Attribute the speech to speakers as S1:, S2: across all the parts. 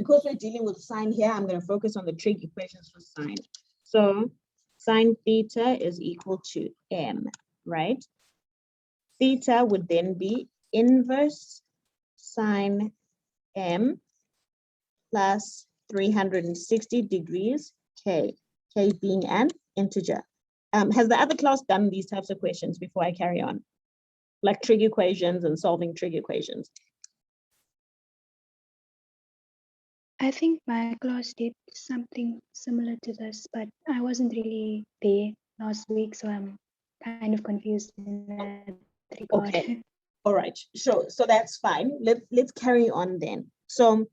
S1: because we're dealing with sine here, I'm going to focus on the trig equations for sine. So sine theta is equal to m, right? Theta would then be inverse sine m plus 360 degrees k, k being an integer. Has the other class done these types of questions before I carry on? Like trig equations and solving trig equations?
S2: I think my class did something similar to this, but I wasn't really there last week, so I'm kind of confused in that regard.
S1: Okay. All right. So that's fine. Let's carry on then. So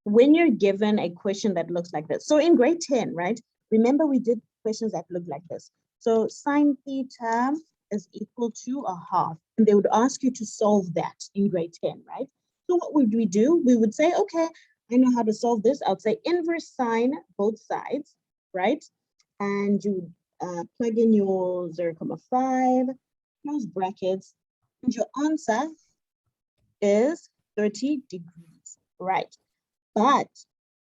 S1: when you're given a question that looks like this, so in grade 10, right? Remember we did questions that look like this. So sine theta is equal to a half, and they would ask you to solve that in grade 10, right? So what would we do? We would say, okay, I know how to solve this. I would say inverse sine both sides, right? And you plug in your 0.5, close brackets, and your answer is 30 degrees, right? But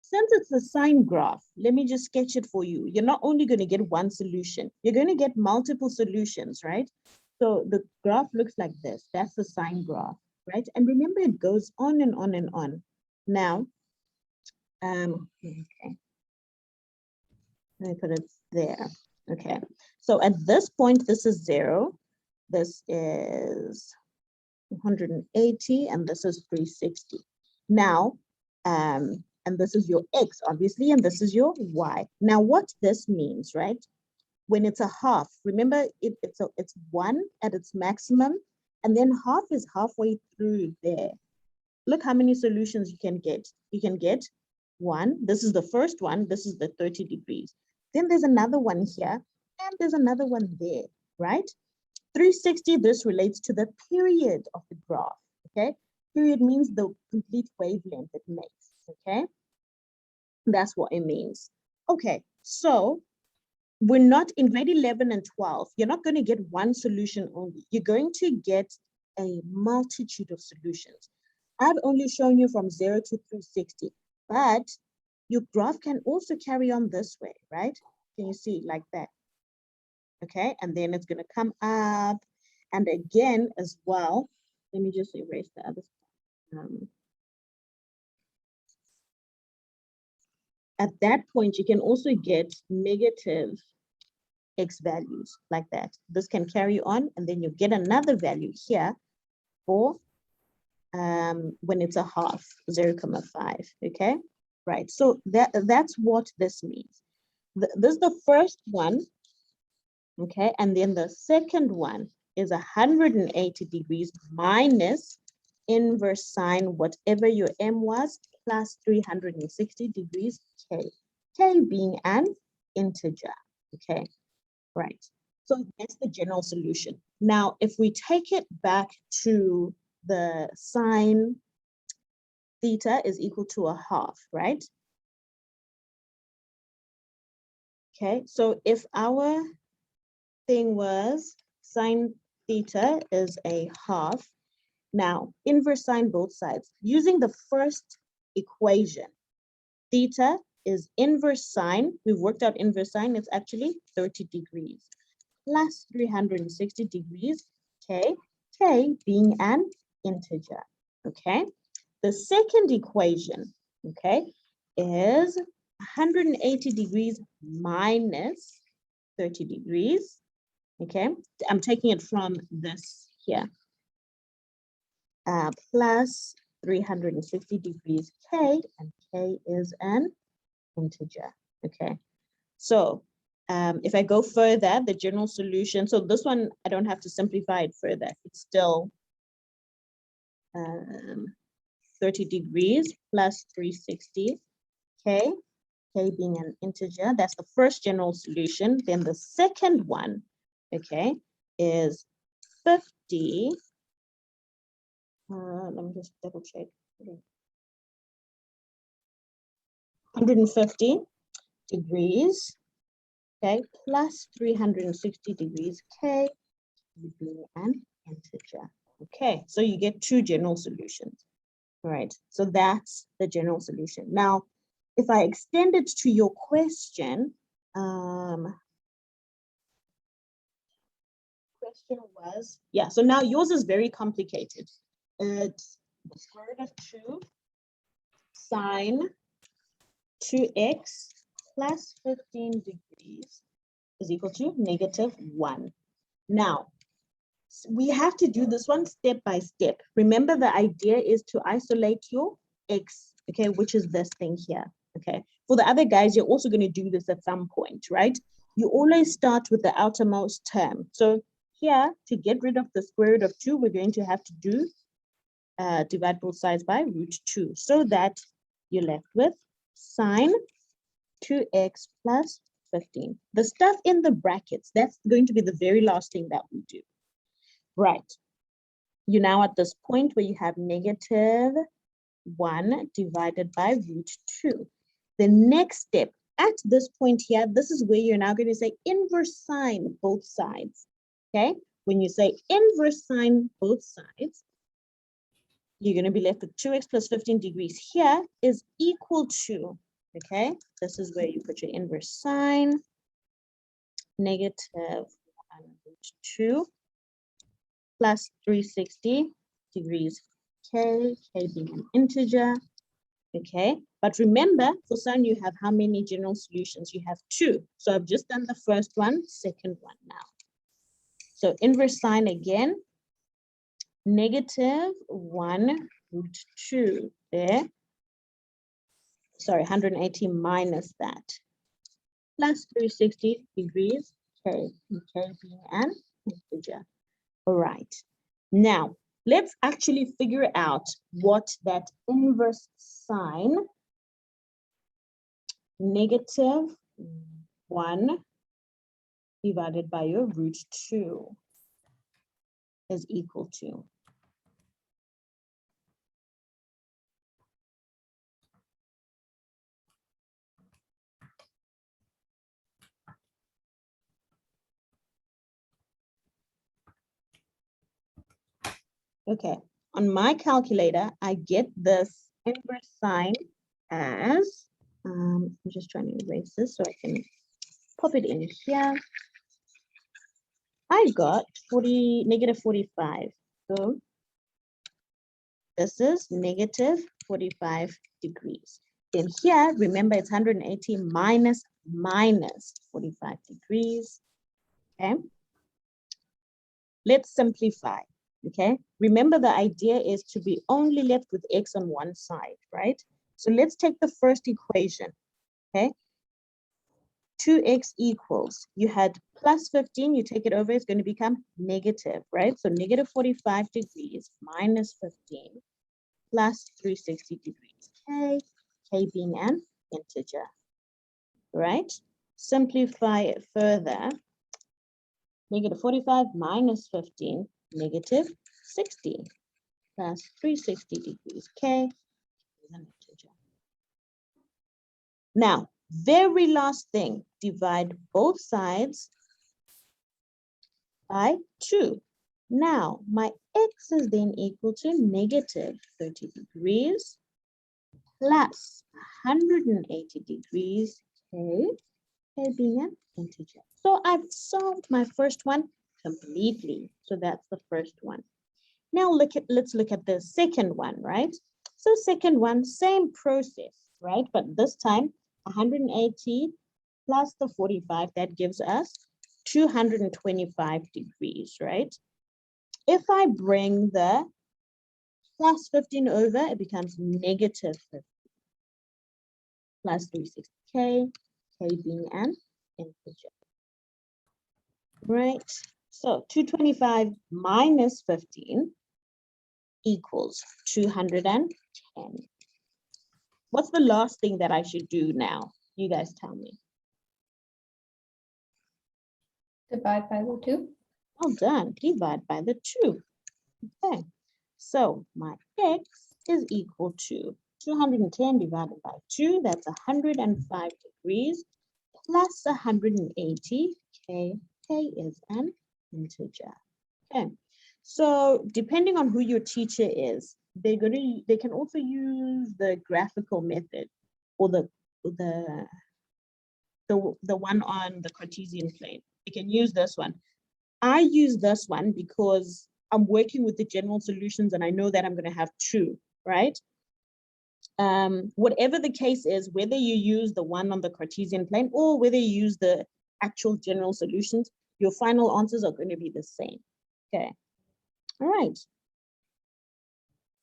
S1: since it's a sine graph, let me just sketch it for you. You're not only going to get one solution, you're going to get multiple solutions, right? So the graph looks like this. That's the sine graph, right? And remember, it goes on and on and on. Now, okay, let me put it there. Okay, so at this point, this is 0. This is 180, and this is 360. Now, and this is your x, obviously, and this is your y. Now, what this means, right? When it's a half, remember, it's 1 at its maximum, and then half is halfway through there. Look how many solutions you can get. You can get 1. This is the first one. This is the 30 degrees. Then there's another one here, and there's another one there, right? 360, this relates to the period of the graph, okay? Period means the complete wavelength it makes, okay? That's what it means. Okay, so we're not in grade 11 and 12. You're not going to get one solution only. You're going to get a multitude of solutions. I've only shown you from 0 to 360, but your graph can also carry on this way, right? Can you see like that? Okay, and then it's going to come up and again as well. Let me just erase the other stuff. At that point, you can also get negative x values like that. This can carry on, and then you get another value here for when it's a half, 0.5, okay? Right, so that's what this means. This is the first one, okay? And then the second one is 180 degrees minus inverse sine whatever your m was plus 360 degrees k, k being an integer, okay? Right, so that's the general solution. Now, if we take it back to the sine theta is equal to a half, right? Okay, so if our thing was sine theta is a half, now inverse sine both sides. Using the first equation, theta is inverse sine. We've worked out inverse sine. It's actually 30 degrees plus 360 degrees, k, k being an integer, okay? The second equation, okay, is 180 degrees minus 30 degrees, okay? I'm taking it from this here, plus 360 degrees k, and k is an integer, okay? So if I go further, the general solution, so this one, I don't have to simplify it further. It's still 30 degrees plus 360, k, k being an integer. That's the first general solution. Then the second one, okay, is 50. Let me just double check. 150 degrees, okay, plus 360 degrees, k being an integer. Okay, so you get two general solutions. All right, so that's the general solution. Now, if I extend it to your question, question was, yeah, so now yours is very complicated. It's the square root of 2 sine 2x plus 15 degrees is equal to -1. Now, we have to do this one step by step. Remember, the idea is to isolate your x, okay, which is this thing here, okay? For the other guys, you're also going to do this at some point, right? You always start with the outermost term. So here, to get rid of the square root of 2, we're going to have to do divide both sides by √2, so that you're left with sine 2x plus 15. The stuff in the brackets, that's going to be the very last thing that we do. Right. You're now at this point where you have -1 divided by √2. The next step, at this point here, this is where you're now going to say inverse sine both sides. Okay? When you say inverse sine both sides, you're going to be left with 2x plus 15 degrees here is equal to, okay? This is where you put your inverse sine, -1√2 plus 360 degrees k, k being an integer, okay? But remember, for sine, you have how many general solutions? You have 2. So I've just done the first one, second one now. So inverse sine again, -1√2 there. Sorry, 180 minus that, plus 360 degrees k, k being an integer. All right, now let's actually figure out what that inverse sine -1 divided by your √2 is equal to. Okay, on my calculator, I get this inverse sine as, I'm just trying to erase this so I can pop it in here. I got -45. So this is -45 degrees. Then here, remember it's 180 minus 45 degrees. Okay. Let's simplify. Okay. Remember, the idea is to be only left with x on one side, right? So let's take the first equation. Okay. 2x equals, you had plus 15, you take it over, it's going to become negative, right? So -45 degrees minus 15 plus 360 degrees. K, k being an integer, right? Simplify it further. -45 minus 15, -60 plus 360 degrees. K is an integer. Now, very last thing, divide both sides by 2. Now, my x is then equal to -30 degrees plus 180 degrees, k being an integer. So I've solved my first one completely. So that's the first one. Now let's look at the second one, right? So second one, same process, right? But this time 180 plus the 45, that gives us 225 degrees, right? If I bring the plus 15 over, it becomes -50 plus 360k, k being an integer, right? So 225 minus 15 equals 210. What's the last thing that I should do now? You guys tell me.
S3: Divide by the 2.
S1: Well done. Divide by the 2. Okay. So my x is equal to 210 divided by 2. That's 105 degrees plus 180. K is an integer. Okay. So depending on who your teacher is, they can also use the graphical method or the one on the Cartesian plane. You can use this one. I use this one because I'm working with the general solutions and I know that I'm going to have two, right? Whatever the case is, whether you use the one on the Cartesian plane or whether you use the actual general solutions, your final answers are going to be the same. Okay. All right.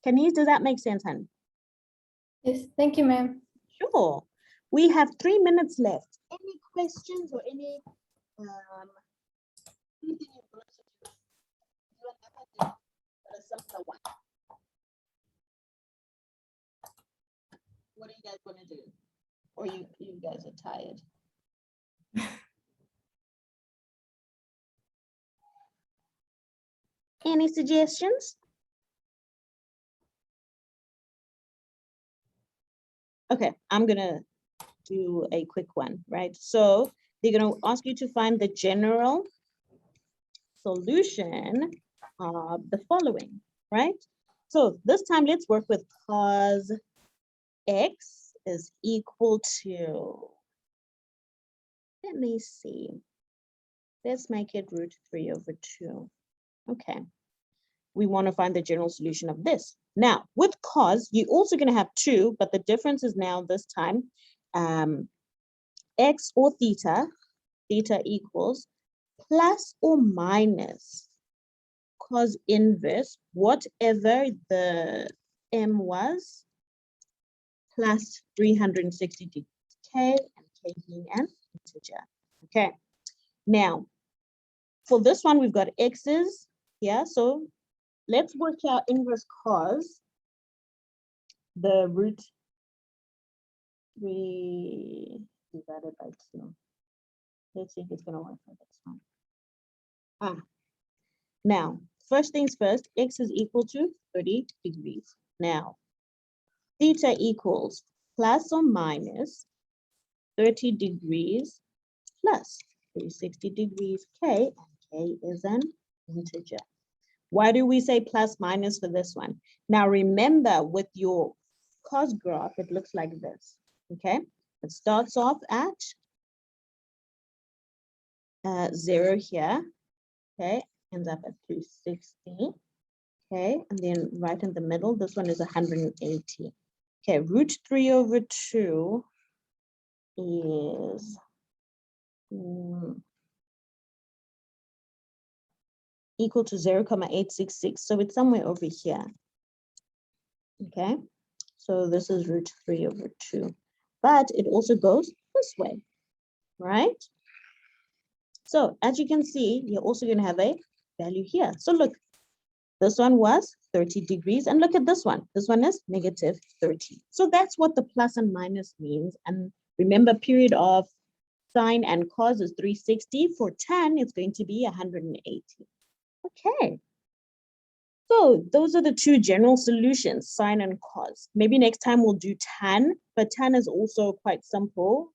S1: Kenise, does that make sense, hon?
S3: Yes, thank you, ma'am.
S1: Sure. We have 3 minutes left. Any questions or any anything you want to do? You want to a simpler one. What are you guys going to do? Or you guys are tired? Any suggestions? Okay, I'm gonna do a quick one, right? So they're gonna ask you to find the general solution of the following, right? So this time let's work with cos x is equal to, let me see, let's make it root 3/2. Okay, we want to find the general solution of this. Now, with cos, you're also going to have 2, but the difference is now this time x or theta equals plus or minus cos inverse, whatever the m was, plus 360 degrees, k, and k being an integer. Okay, now, for this one, we've got x's here, so let's work out inverse cos the root 3 divided by 2. Let's see if it's going to work for this one. Now, first things first, x is equal to 30 degrees. Now, theta equals plus or minus 30 degrees plus 360 degrees k, and k is an integer. Why do we say plus minus for this one? Now, remember with your cos graph, it looks like this, okay? It starts off at 0 here, okay? Ends up at 360, okay? And then right in the middle, this one is 180. Okay, root 3/2 is equal to 0,866. So it's somewhere over here, okay? So this is root 3/2, but it also goes this way, right? So as you can see, you're also going to have a value here. So look, this one was 30 degrees, and look at this one. This one is negative 30. So that's what the plus and minus means. And remember, period of sine and cos is 360. For tan, it's going to be 180. Okay. So those are the two general solutions, sine and cos. Maybe next time we'll do tan, but tan is also quite simple.